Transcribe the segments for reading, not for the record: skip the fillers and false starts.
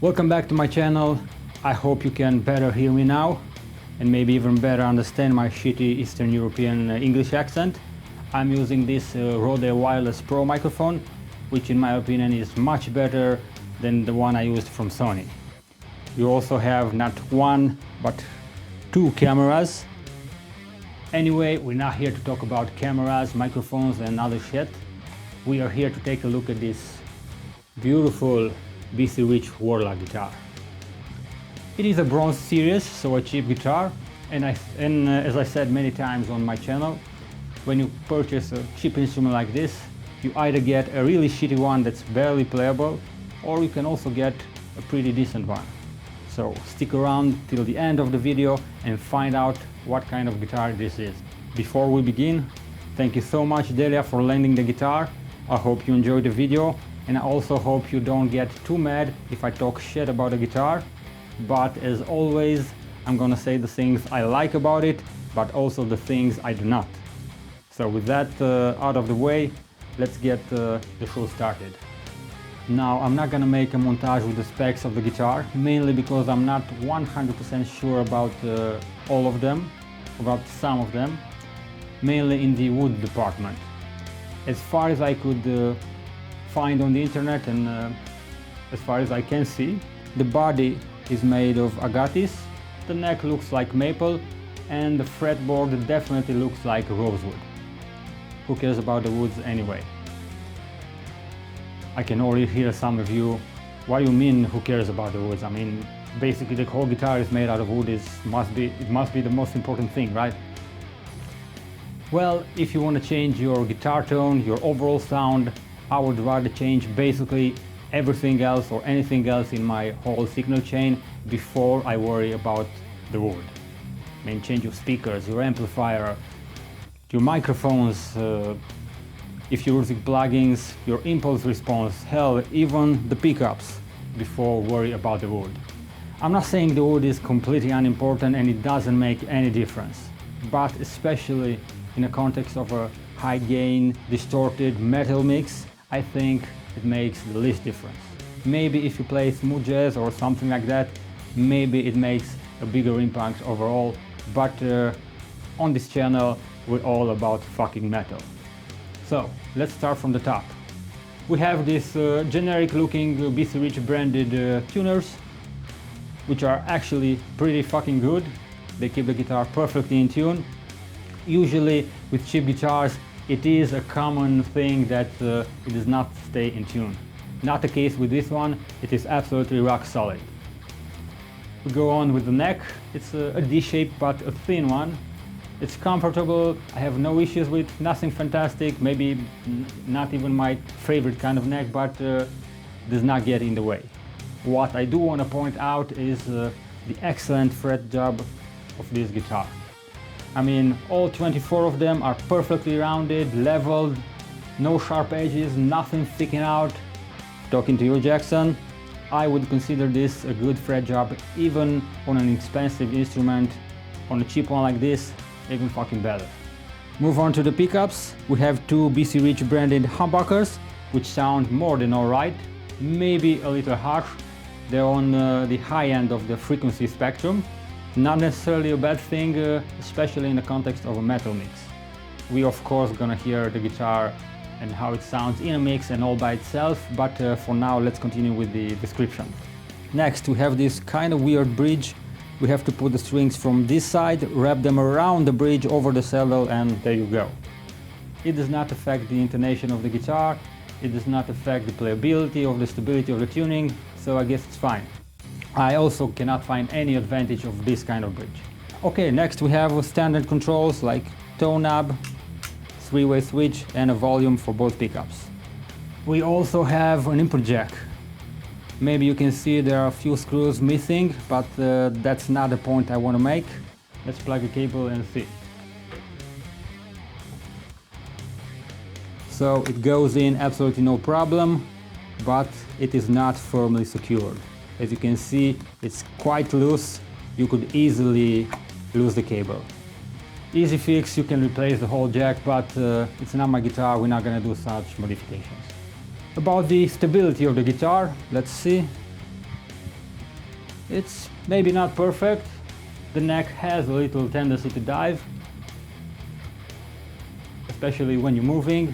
Welcome back to my channel. I hope you can better hear me now and maybe even better understand my shitty Eastern European English accent. I'm using this Rode Wireless Pro microphone, which in my opinion is much better than the one I used from Sony. You also have not one but two cameras. Anyway, we're not here to talk about cameras, microphones and other shit. We are here to take a look at this beautiful BC Rich Warlock guitar. It is a bronze series, so a cheap guitar, and as I said many times on my channel, when you purchase a cheap instrument like this, you either get a really shitty one that's barely playable, or you can also get a pretty decent one. So stick around till the end of the video and find out what kind of guitar this is. Before we begin, thank you so much Delia for lending the guitar. I hope you enjoyed the video, and I also hope you don't get too mad if I talk shit about the guitar. But as always, I'm gonna say the things I like about it, but also the things I do not. So with that out of the way, let's get the show started. Now, I'm not gonna make a montage with the specs of the guitar, mainly because I'm not 100% sure about all of them, about some of them, mainly in the wood department. As far as I could find on the internet and as far as I can see, the body is made of agatis, the neck looks like maple, and the fretboard definitely looks like rosewood. Who cares about the woods anyway? I can already hear some of you, what do you mean who cares about the woods? I mean, basically the whole guitar is made out of wood, it must be the most important thing, right? Well, if you want to change your guitar tone, your overall sound, I would rather change basically everything else or anything else in my whole signal chain before I worry about the wood. I mean, change your speakers, your amplifier, your microphones, if you're using plugins, your impulse response, hell, even the pickups before worry about the wood. I'm not saying the wood is completely unimportant and it doesn't make any difference, but especially in the context of a high gain, distorted metal mix, I think it makes the least difference. Maybe if you play smooth jazz or something like that, maybe it makes a bigger impact overall, but on this channel we're all about fucking metal. So let's start from the top. We have this generic looking BC Rich branded tuners, which are actually pretty fucking good. They keep the guitar perfectly in tune. Usually with cheap guitars it is a common thing that it does not stay in tune. Not the case with this one, it is absolutely rock solid. We go on with the neck. It's a D-shape but a thin one. It's comfortable, I have no issues with, nothing fantastic, maybe not even my favorite kind of neck, but does not get in the way. What I do want to point out is the excellent fret job of this guitar. I mean, all 24 of them are perfectly rounded, leveled, no sharp edges, nothing sticking out. Talking to you, Jackson, I would consider this a good fret job even on an expensive instrument. On a cheap one like this, even fucking better. Move on to the pickups. We have two BC Rich branded humbuckers, which sound more than alright, maybe a little harsh. They're on the high end of the frequency spectrum. Not necessarily a bad thing, especially in the context of a metal mix. We of course gonna hear the guitar and how it sounds in a mix and all by itself, but for now let's continue with the description. Next we have this kind of weird bridge. We have to put the strings from this side, wrap them around the bridge over the saddle, and there you go. It does not affect the intonation of the guitar, it does not affect the playability or the stability of the tuning, so I guess it's fine. I also cannot find any advantage of this kind of bridge. Okay, next we have standard controls like tone knob, three-way switch and a volume for both pickups. We also have an input jack. Maybe you can see there are a few screws missing, but that's not the point I want to make. Let's plug a cable and see. So it goes in absolutely no problem, but it is not firmly secured. As you can see, it's quite loose. You could easily lose the cable. Easy fix, you can replace the whole jack, but it's not my guitar, we're not gonna do such modifications. About the stability of the guitar, let's see. It's maybe not perfect. The neck has a little tendency to dive, especially when you're moving.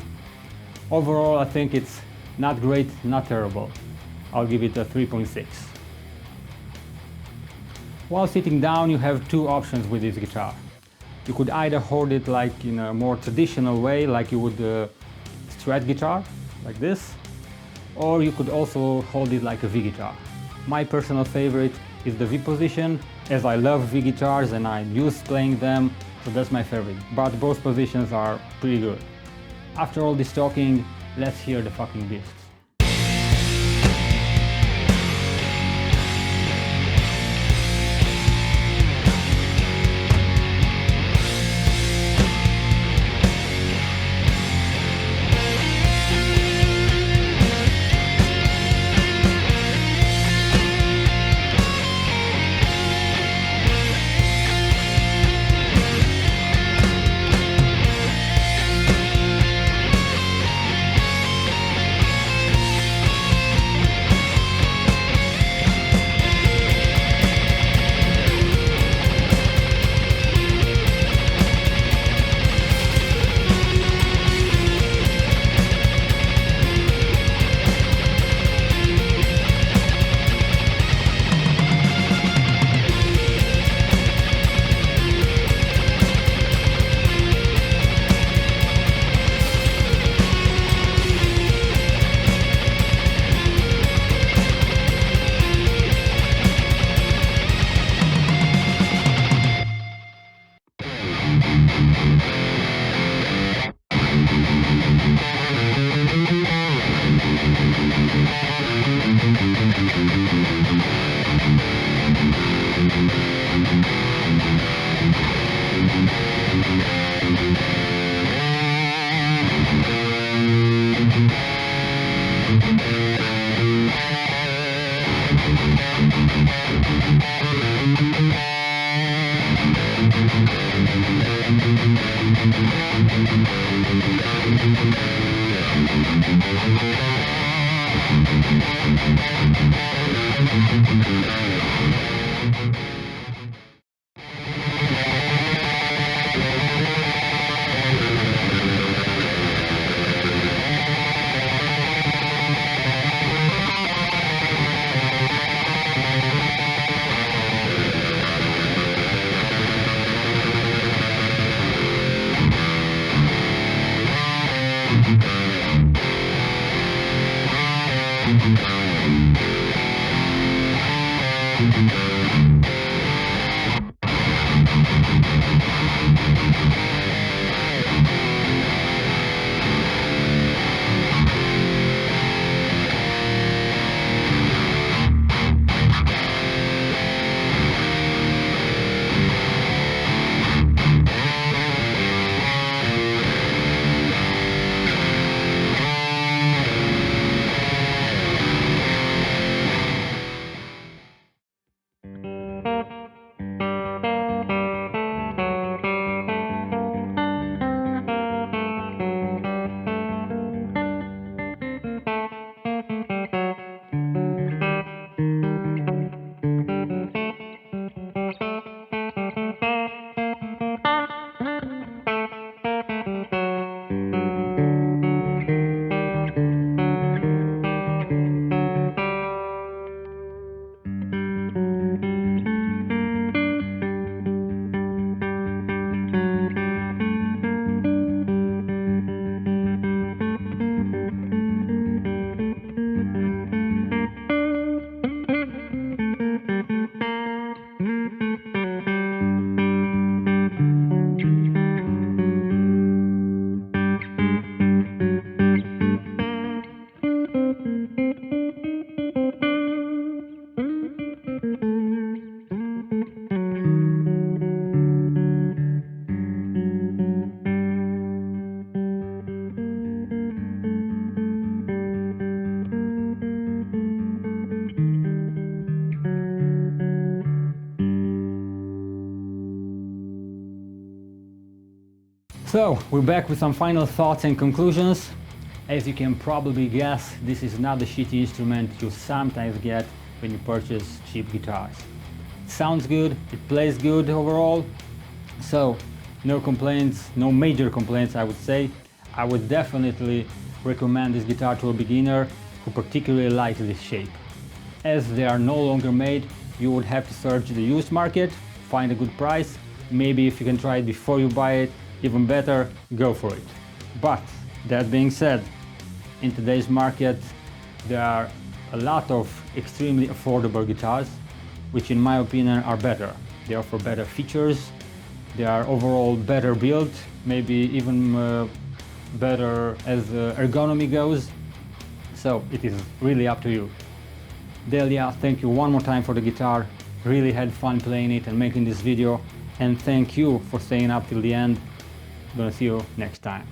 Overall, I think it's not great, not terrible. I'll give it a 3.6. While sitting down, you have two options with this guitar. You could either hold it like in a more traditional way, like you would a Strat guitar, like this, or you could also hold it like a V guitar. My personal favorite is the V position, as I love V guitars and I'm used playing them, so that's my favorite. But both positions are pretty good. After all this talking, let's hear the fucking beast. So, we're back with some final thoughts and conclusions. As you can probably guess, this is not the shitty instrument you sometimes get when you purchase cheap guitars. It sounds good, it plays good overall, so no complaints, no major complaints I would say. I would definitely recommend this guitar to a beginner who particularly likes this shape. As they are no longer made, you would have to search the used market, find a good price. Maybe if you can try it before you buy it, even better, go for it. But that being said, in today's market there are a lot of extremely affordable guitars which in my opinion are better. They offer better features, they are overall better built, maybe even better as ergonomy goes. So it is really up to you. Delia, thank you one more time for the guitar. Really had fun playing it and making this video. And thank you for staying up till the end. Gonna see you next time.